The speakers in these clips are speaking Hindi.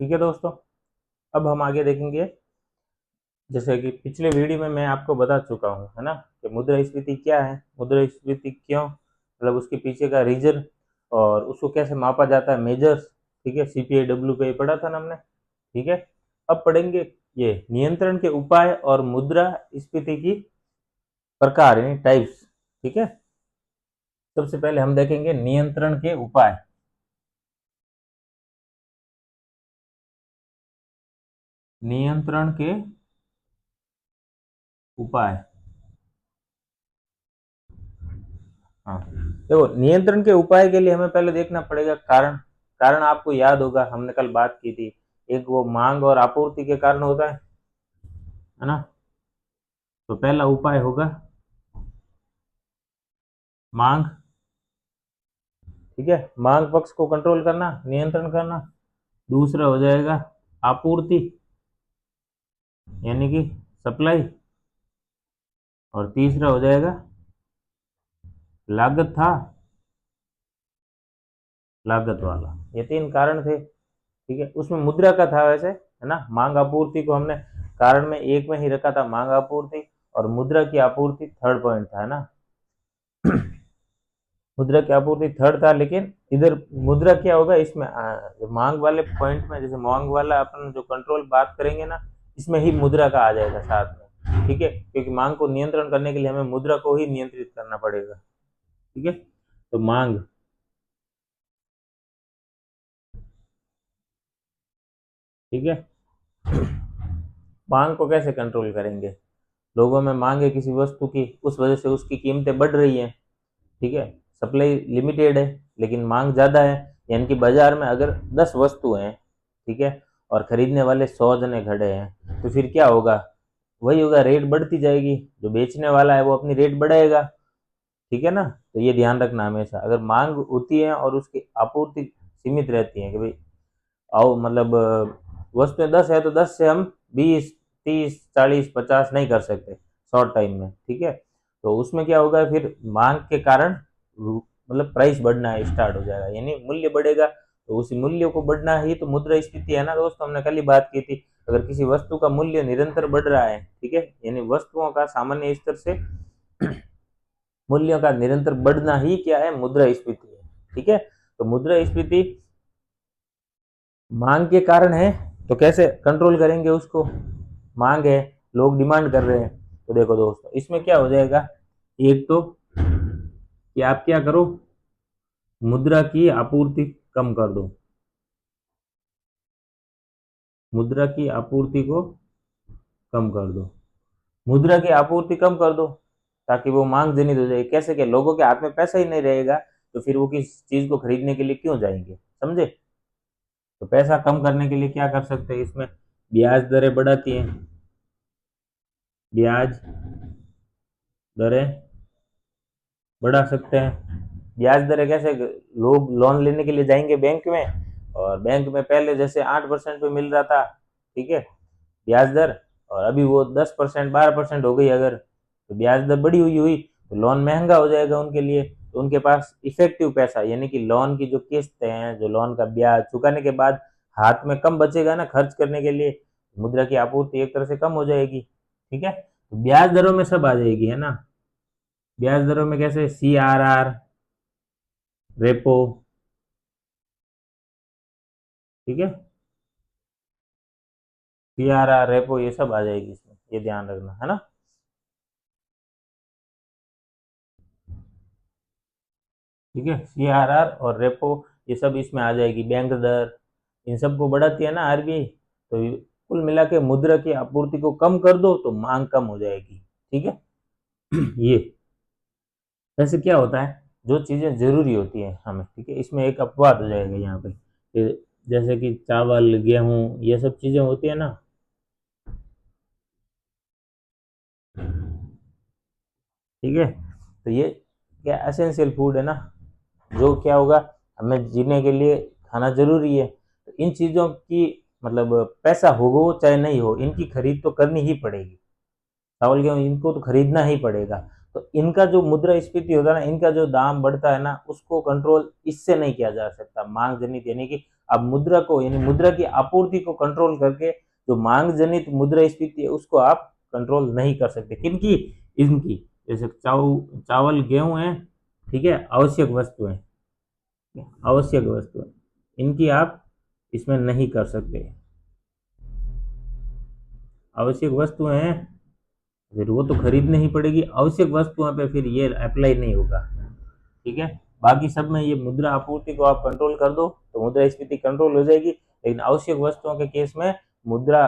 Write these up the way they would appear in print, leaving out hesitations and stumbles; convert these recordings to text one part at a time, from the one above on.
ठीक है दोस्तों, अब हम आगे देखेंगे। जैसे कि पिछले वीडियो में मैं आपको बता चुका हूँ, है ना, कि मुद्रास्फीति क्या है, मुद्रास्फीति क्यों, मतलब उसके पीछे का रीजन और उसको कैसे मापा जाता है, मेजर्स। ठीक है, CPIW पे पढ़ा था ना हमने। ठीक है, अब पढ़ेंगे ये नियंत्रण के उपाय और मुद्रास्फीति की प्रकार यानी टाइप्स। ठीक है, सबसे पहले हम देखेंगे नियंत्रण के उपाय। नियंत्रण के उपाय। हाँ, देखो, नियंत्रण के उपाय के लिए हमें पहले देखना पड़ेगा कारण। कारण आपको याद होगा, हमने कल बात की थी। एक वो मांग और आपूर्ति के कारण होता है ना। तो पहला उपाय होगा मांग। ठीक है, मांग पक्ष को कंट्रोल करना, नियंत्रण करना। दूसरा हो जाएगा आपूर्ति यानी कि सप्लाई। और तीसरा हो जाएगा लागत था, लागत वाला। ये तीन कारण थे। ठीक है, उसमें मुद्रा का था वैसे, है ना। मांग आपूर्ति को हमने कारण में एक में ही रखा था, मांग आपूर्ति, और मुद्रा की आपूर्ति थर्ड पॉइंट था, है ना। मुद्रा की आपूर्ति थर्ड था, लेकिन इधर मुद्रा क्या होगा इसमें, मांग वाले पॉइंट में, जैसे मांग वाला अपन जो कंट्रोल बात करेंगे ना, इसमें ही मुद्रा का आ जाएगा साथ में। ठीक है, क्योंकि मांग को नियंत्रण करने के लिए हमें मुद्रा को ही नियंत्रित करना पड़ेगा। ठीक है, तो मांग। ठीक है, मांग को कैसे कंट्रोल करेंगे। लोगों में मांग है किसी वस्तु की, उस वजह से उसकी कीमतें बढ़ रही हैं। ठीक है, सप्लाई लिमिटेड है लेकिन मांग ज़्यादा है। यानी कि बाजार में अगर 10 वस्तु हैं, ठीक है, और खरीदने वाले 100 जने खड़े हैं, तो फिर क्या होगा, वही होगा, रेट बढ़ती जाएगी। जो बेचने वाला है वो अपनी रेट बढ़ाएगा। ठीक है ना। तो ये ध्यान रखना हमेशा, अगर मांग होती है और उसकी आपूर्ति सीमित रहती है कि भाई आओ, मतलब वस्तुएं 10 है तो 10 से हम 20, 30, 40, 50 नहीं कर सकते शॉर्ट टाइम में। ठीक है, तो उसमें क्या होगा, फिर मांग के कारण मतलब प्राइस बढ़ना स्टार्ट हो जाएगा, यानी मूल्य बढ़ेगा। तो उसी मूल्य को बढ़ना ही तो मुद्रास्फीति है ना दोस्तों, हमने कल ही बात की थी। अगर किसी वस्तु का मूल्य निरंतर बढ़ रहा है, ठीक है, यानी वस्तुओं का सामान्य स्तर से मूल्यों का निरंतर बढ़ना ही क्या है, मुद्रास्फीति है। ठीक है, तो मुद्रास्फीति मांग के कारण है। तो कैसे कंट्रोल करेंगे उसको। मांग है, लोग डिमांड कर रहे हैं। तो देखो दोस्तों, इसमें क्या हो जाएगा, एक तो कि आप क्या करो, मुद्रा की आपूर्ति कम कर दो। मुद्रा की आपूर्ति को कम कर दो। मुद्रा की आपूर्ति कम कर दो ताकि वो मांग जनित हो जाए। कैसे, कि लोगों के हाथ में पैसा ही नहीं रहेगा, तो फिर वो किस चीज को खरीदने के लिए क्यों जाएंगे, समझे। तो पैसा कम करने के लिए क्या कर सकते हैं, इसमें ब्याज दरें बढ़ाती हैं। ब्याज दरें बढ़ा सकते हैं। ब्याज दरें कैसे, लोग लोन लेने के लिए जाएंगे बैंक में, और बैंक में पहले जैसे 8% पे मिल रहा था, ठीक है, ब्याज दर, और अभी वो 10%, 12% हो गई। अगर तो ब्याज दर बढ़ी हुई हुई तो लोन महंगा हो जाएगा उनके लिए। तो उनके पास इफेक्टिव पैसा यानी कि लोन की जो किस्त है, जो लोन का ब्याज चुकाने के बाद हाथ में कम बचेगा ना खर्च करने के लिए, मुद्रा की आपूर्ति एक तरह से कम हो जाएगी। ठीक है, तो ब्याज दरों में सब आ जाएगी, है ना। ब्याज दरों में कैसे, CRR, रेपो। ठीक है, CRR, रेपो, ये सब आ जाएगी इसमें, ये ध्यान रखना, है ना। ठीक है, CRR और रेपो ये सब इसमें आ जाएगी। बैंक दर, इन सबको बढ़ाती है ना RBI। तो कुल मिला के मुद्रा की आपूर्ति को कम कर दो तो मांग कम हो जाएगी। ठीक है। ये वैसे क्या होता है, जो चीजें जरूरी होती है हमें, ठीक है, इसमें एक अपवाद हो जाएगा यहाँ पे, जैसे कि चावल, गेहूं, ये सब चीजें होती है ना। ठीक है, तो ये क्या एसेंशियल फूड है ना, जो क्या होगा, हमें जीने के लिए खाना जरूरी है। तो इन चीजों की, मतलब पैसा हो चाहे नहीं हो, इनकी खरीद तो करनी ही पड़ेगी। चावल गेहूं इनको तो खरीदना ही पड़ेगा। तो इनका जो मुद्रास्फीति होता है ना, इनका जो दाम बढ़ता है ना, उसको कंट्रोल इससे नहीं किया जा सकता, मांग जनित यानी कि आप मुद्रा को यानी मुद्रा की आपूर्ति को कंट्रोल करके जो मांग जनित मुद्रास्फीति है उसको आप कंट्रोल नहीं कर सकते। किनकी? इनकी। जैसे चावल गेहूं है, ठीक है, आवश्यक वस्तुएं, आवश्यक वस्तुएं, इनकी आप इसमें नहीं कर सकते। आवश्यक वस्तुएं हैं, फिर वो तो खरीदनी ही पड़ेगी। आवश्यक वस्तुओं पे फिर ये अप्लाई नहीं होगा, ठीक है। बाकी सब में ये मुद्रा आपूर्ति को आप कंट्रोल कर दो तो मुद्रास्फीति कंट्रोल हो जाएगी, लेकिन आवश्यक वस्तुओं के केस में मुद्रा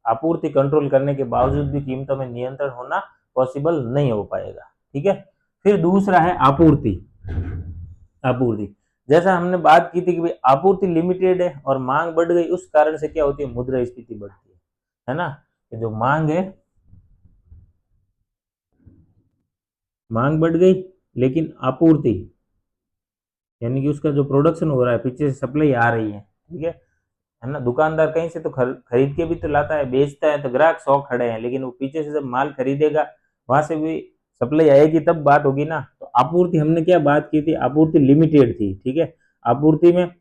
आपूर्ति कंट्रोल करने के बावजूद भी कीमतों में नियंत्रण होना पॉसिबल नहीं हो पाएगा, ठीक है। फिर दूसरा है आपूर्ति। आपूर्ति, जैसा हमने बात की थी कि भाई आपूर्ति लिमिटेड है और मांग बढ़ गई, उस कारण से क्या होती है? मुद्रास्फीति बढ़ती है ना। कि जो मांग है, मांग बढ़ गई लेकिन आपूर्ति यानी कि उसका जो प्रोडक्शन हो रहा है, पीछे से सप्लाई आ रही है, ठीक है ना। दुकानदार कहीं से तो खरीद के भी तो लाता है, बेचता है, तो ग्राहक 100 खड़े हैं, लेकिन वो पीछे से जब माल खरीदेगा वहां से भी सप्लाई आएगी तब बात होगी ना। तो आपूर्ति हमने क्या बात की थी? आपूर्ति लिमिटेड थी, ठीक है। आपूर्ति में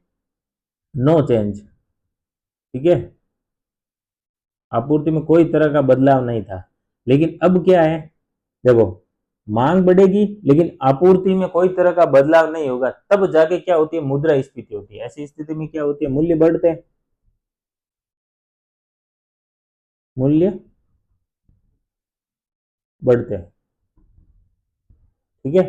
नो चेंज, ठीक है, आपूर्ति में कोई तरह का बदलाव नहीं था। लेकिन अब क्या है, देखो, मांग बढ़ेगी लेकिन आपूर्ति में कोई तरह का बदलाव नहीं होगा, तब जाके क्या होती है? मुद्रास्फीति होती है। ऐसी स्थिति में क्या होती है? मूल्य बढ़ते हैं, मूल्य बढ़ते हैं, ठीक है।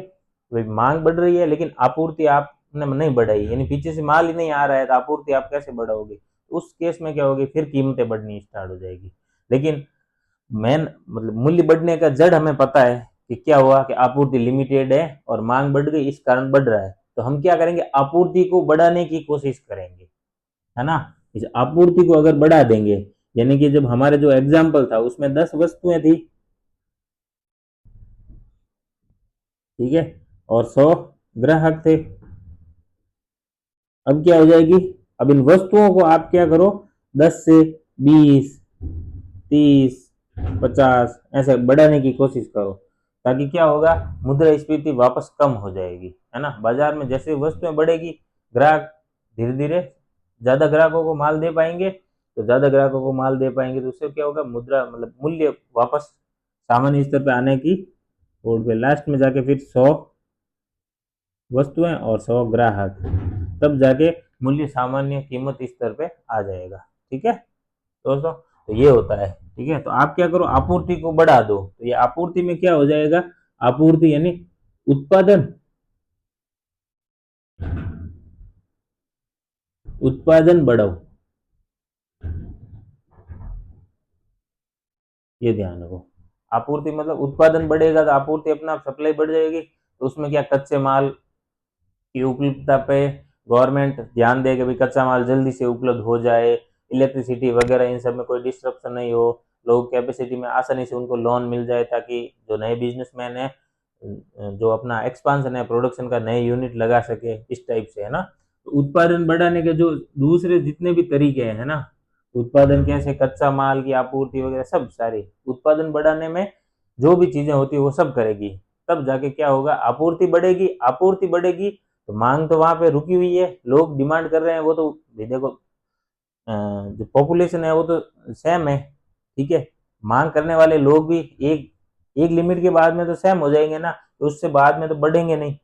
भाई मांग बढ़ रही है लेकिन आपूर्ति आपने नहीं बढ़ाई, यानी पीछे से माल ही नहीं आ रहा है, तो आपूर्ति आप कैसे बढ़ाओगे? उस केस में क्या होगी? फिर कीमतें बढ़नी स्टार्ट हो जाएगी। लेकिन मेन मतलब मूल्य बढ़ने का जड़ हमें पता है कि क्या हुआ कि आपूर्ति लिमिटेड है और मांग बढ़ गई, इस कारण बढ़ रहा है। तो हम क्या करेंगे? आपूर्ति को बढ़ाने की कोशिश करेंगे, है ना। इस आपूर्ति को अगर बढ़ा देंगे, यानी कि जब हमारे जो एग्जाम्पल था उसमें 10 वस्तुएं थी, ठीक है, और 100 ग्राहक थे, अब क्या हो जाएगी? अब इन वस्तुओं को आप क्या करो? 10 से 20, 30, 50 ऐसे बढ़ाने की कोशिश करो, ताकि क्या होगा? मुद्रास्फीति वापस कम हो जाएगी, है ना। बाजार में जैसे वस्तुएं बढ़ेगी, ग्राहक धीरे धीरे ज्यादा ग्राहकों को माल दे पाएंगे, तो ज्यादा ग्राहकों को माल दे पाएंगे तो उससे क्या होगा? मुद्रा मतलब मूल्य वापस सामान्य स्तर पे आने की और पे लास्ट में जाके फिर 100 वस्तुएं और 100 ग्राहक, तब जाके मूल्य सामान्य कीमत स्तर पे आ जाएगा, ठीक है दोस्तों। तो ये होता है, ठीक है। तो आप क्या करो? आपूर्ति को बढ़ा दो, तो ये आपूर्ति में क्या हो जाएगा? आपूर्ति यानी उत्पादन, उत्पादन बढ़ाओ, ये ध्यान रखो। आपूर्ति मतलब उत्पादन बढ़ेगा तो आपूर्ति अपना सप्लाई बढ़ जाएगी, तो उसमें क्या? कच्चे माल की उपलब्धता पे गवर्नमेंट ध्यान दे कि भाई कच्चा माल जल्दी से उपलब्ध हो जाए, इलेक्ट्रिसिटी वगैरह इन सब में कोई डिस्ट्रप्शन नहीं हो, लोग कैपेसिटी में आसानी से उनको लोन मिल जाए, ताकि जो नए बिजनेसमैन है जो अपना एक्सपांशन है प्रोडक्शन का, नए यूनिट लगा सके, इस टाइप से, है ना। तो उत्पादन बढ़ाने के जो दूसरे जितने भी तरीके हैं, है ना, उत्पादन कैसे, कच्चा माल की आपूर्ति वगैरह सब सारी उत्पादन बढ़ाने में जो भी चीजें होती है वो सब करेगी, तब जाके क्या होगा? आपूर्ति बढ़ेगी। आपूर्ति बढ़ेगी तो मांग तो वहां पे रुकी हुई है, लोग डिमांड कर रहे हैं, वो तो देखो जो पॉपुलेशन है वो तो सेम है, ठीक है। मांग करने वाले लोग भी एक एक लिमिट के बाद में तो सेम हो जाएंगे ना, तो उससे बाद में तो बढ़ेंगे नहीं।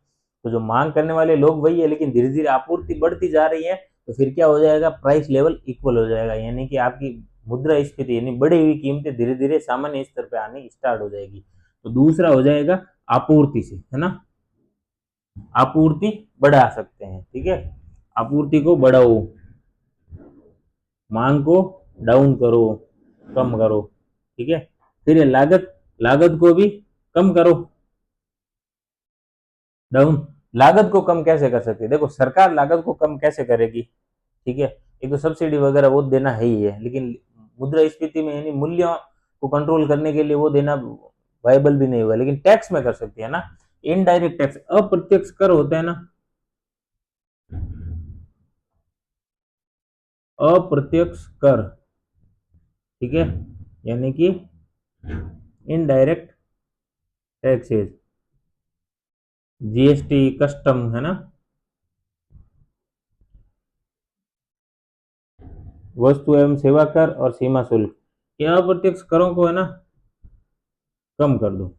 तो जो मांग करने वाले लोग वही है, लेकिन धीरे धीरे आपूर्ति बढ़ती जा रही है, तो फिर क्या हो जाएगा? प्राइस लेवल इक्वल हो जाएगा, यानी कि आपकी मुद्रास्फीति यानी बढ़ी हुई कीमतें धीरे धीरे सामान्य स्तर पे आनी स्टार्ट हो जाएगी। तो दूसरा हो जाएगा आपूर्ति से, है ना, आपूर्ति बढ़ा सकते हैं, ठीक है। आपूर्ति को बढ़ाओ, मांग को डाउन करो, कम करो, ठीक है। फिर ये लागत, लागत को भी कम करो, डाउन। लागत को कम कैसे कर सकती है? देखो, सरकार लागत को कम कैसे करेगी, ठीक है। एक तो सब्सिडी वगैरह वो देना है ही है, लेकिन मुद्रास्फीति में यानी मूल्यों को कंट्रोल करने के लिए वो देना वायबल भी नहीं होगा, लेकिन टैक्स में कर सकती है ना। इनडायरेक्ट टैक्स, अप्रत्यक्ष कर होता है ना, अप्रत्यक्ष कर, ठीक है, यानी कि इनडायरेक्ट टैक्सेस, जीएसटी, कस्टम, है ना, वस्तु एवं सेवा कर और सीमा शुल्क, ये अप्रत्यक्ष करों को है ना कम कर दो।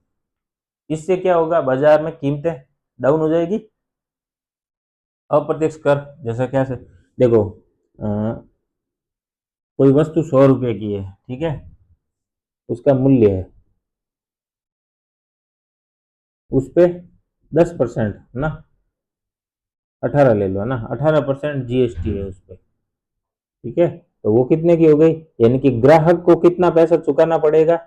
इससे क्या होगा, बाजार में कीमतें डाउन हो जाएगी। अप्रत्यक्ष कर जैसा क्या से देखो, कोई वस्तु 100 रुपए की है, ठीक है, उसका मूल्य है, उस पे 10% ना, 18 ले लो ना, 18% जीएसटी है उस पे, ठीक है। तो वो कितने की हो गई, यानी कि ग्राहक को कितना पैसा चुकाना पड़ेगा,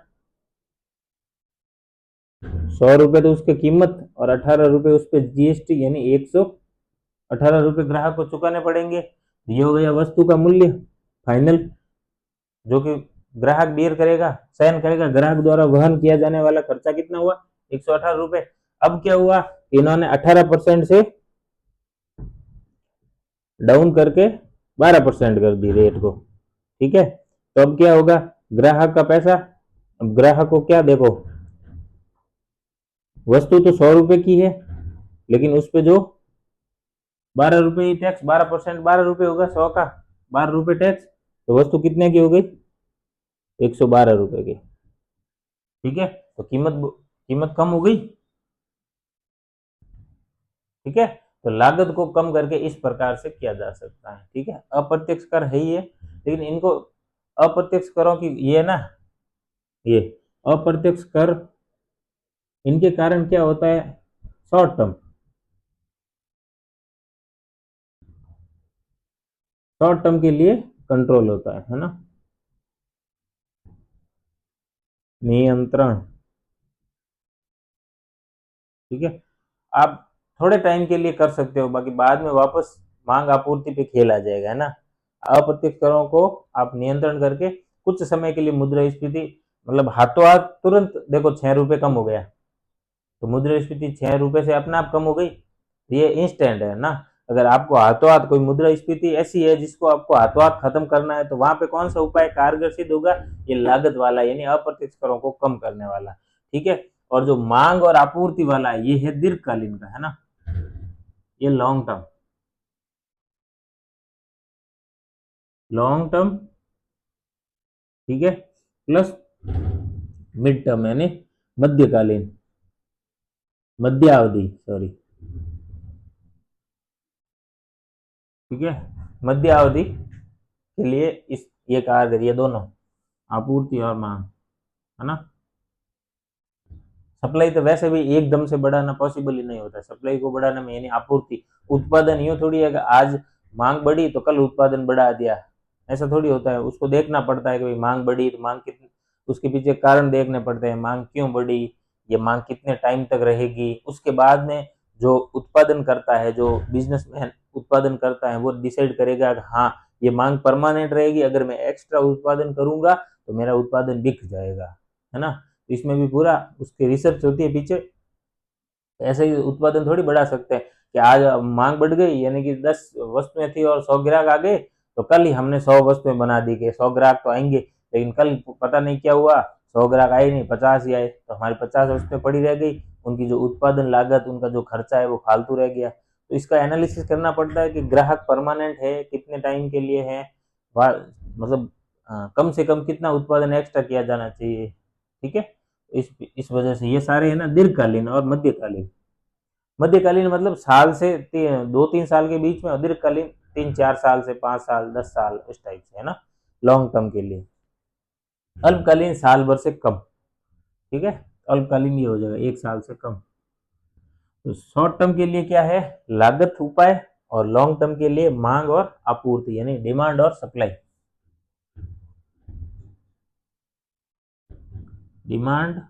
100 रुपए तो उसकी कीमत और 18 रुपए उस पर जीएसटी, यानी 118 रुपए ग्राहक को चुकाने पड़ेंगे। ये हो गया वस्तु का मूल्य फाइनल, जो कि ग्राहक बेयर करेगा, सहन करेगा, ग्राहक द्वारा वहन किया जाने वाला खर्चा कितना हुआ, 118 रुपए। अब क्या हुआ, इन्होंने 18% से डाउन करके 12% कर दी रेट को, ठीक है। तो अब क्या होगा, ग्राहक का पैसा, अब ग्राहक को क्या देखो, वस्तु तो 100 रुपए की है, लेकिन उस पे जो 12 रुपए ही टैक्स, 12%, 12 रुपए होगा 100 का, 12 रुपए टैक्स, तो वस्तु कितने की हो गई, 112 रुपए की, ठीक है। तो कीमत कम हो गई, ठीक है। तो लागत को कम करके इस प्रकार से किया जा सकता है, ठीक है। अप्रत्यक्ष कर है ही है, लेकिन इनको अप्रत्यक्ष करों की ये ना, ये अप्रत्यक्ष कर, इनके कारण क्या होता है, शॉर्ट टर्म, शॉर्ट टर्म के लिए कंट्रोल होता है ना, नियंत्रण, ठीक है। आप थोड़े टाइम के लिए कर सकते हो, बाकी बाद में वापस मांग आपूर्ति पे खेल आ जाएगा, है ना। अप्रत्यक्ष करों को आप नियंत्रण करके कुछ समय के लिए मुद्रास्फीति, मतलब हाथों हाथ तुरंत देखो 6 रुपए कम हो गया, तो मुद्रास्फीति 6 रुपए से अपने आप कम हो गई, ये इंस्टेंट है ना। अगर आपको हाथों हाथ कोई मुद्रास्फीति ऐसी है जिसको आपको हाथों हाथ खत्म करना है, तो वहां पे कौन सा उपाय कारगर सिद्ध होगा, ये लागत वाला, यानी अप्रत्यक्ष करों को कम करने वाला, ठीक है। और जो मांग और आपूर्ति वाला है, ये है दीर्घकालीन का, है ना, ये लॉन्ग टर्म, लॉन्ग टर्म, ठीक है, प्लस मिड टर्म यानी मध्यकालीन, मध्यावधि, सॉरी, ठीक है, मध्यावधि के लिए इस ये कारगर, ये दोनों आपूर्ति और मांग, है ना। सप्लाई तो वैसे भी एकदम से बढ़ाना पॉसिबल ही नहीं होता, सप्लाई को बढ़ाने में, यानी आपूर्ति, उत्पादन यूं थोड़ी है कि आज मांग बढ़ी तो कल उत्पादन बढ़ा दिया, ऐसा थोड़ी होता है। उसको देखना पड़ता है कि भाई मांग बढ़ी तो मांग कितनी, उसके पीछे कारण देखने पड़ते हैं, मांग क्यों बढ़ी, ये मांग कितने टाइम तक रहेगी, उसके बाद में जो उत्पादन करता है, जो बिजनेसमैन उत्पादन करता है, वो डिसाइड करेगा कि हाँ ये मांग परमानेंट रहेगी, अगर मैं एक्स्ट्रा उत्पादन करूंगा तो मेरा उत्पादन बिक जाएगा, है ना। इसमें भी पूरा उसकी रिसर्च होती है पीछे, ऐसे ही उत्पादन थोड़ी बढ़ा सकते हैं कि आज मांग बढ़ गई, यानी कि 10 वस्तुएं थी और 100 ग्राहक आ गए, तो कल ही हमने 100 वस्तुएं बना दी कि 100 ग्राहक तो आएंगे, लेकिन कल पता नहीं क्या हुआ, 100 ग्राहक आए नहीं, 50 ही आए, तो हमारी 50 वस्तुएं पड़ी रह गई, उनकी जो उत्पादन लागत, उनका जो खर्चा है वो फालतू रह गया। तो इसका एनालिसिस करना पड़ता है कि ग्राहक परमानेंट है, कितने टाइम के लिए है, मतलब कम से कम कितना उत्पादन एक्स्ट्रा किया जाना चाहिए, ठीक है। इस वजह से ये सारे है ना दीर्घकालीन और मध्यकालीन, मध्यकालीन मतलब साल से 2-3 साल के बीच में, और दीर्घकालीन 3-4 साल से 5 साल 10 साल इस टाइप से, है ना, लॉन्ग टर्म के लिए। अल्पकालीन साल भर से कम, ठीक है, अल्पकालीन ये हो जाएगा 1 साल से कम। तो शॉर्ट टर्म के लिए क्या है, लागत उपाय, और लॉन्ग टर्म के लिए मांग और आपूर्ति, यानी डिमांड और सप्लाई, डिमांड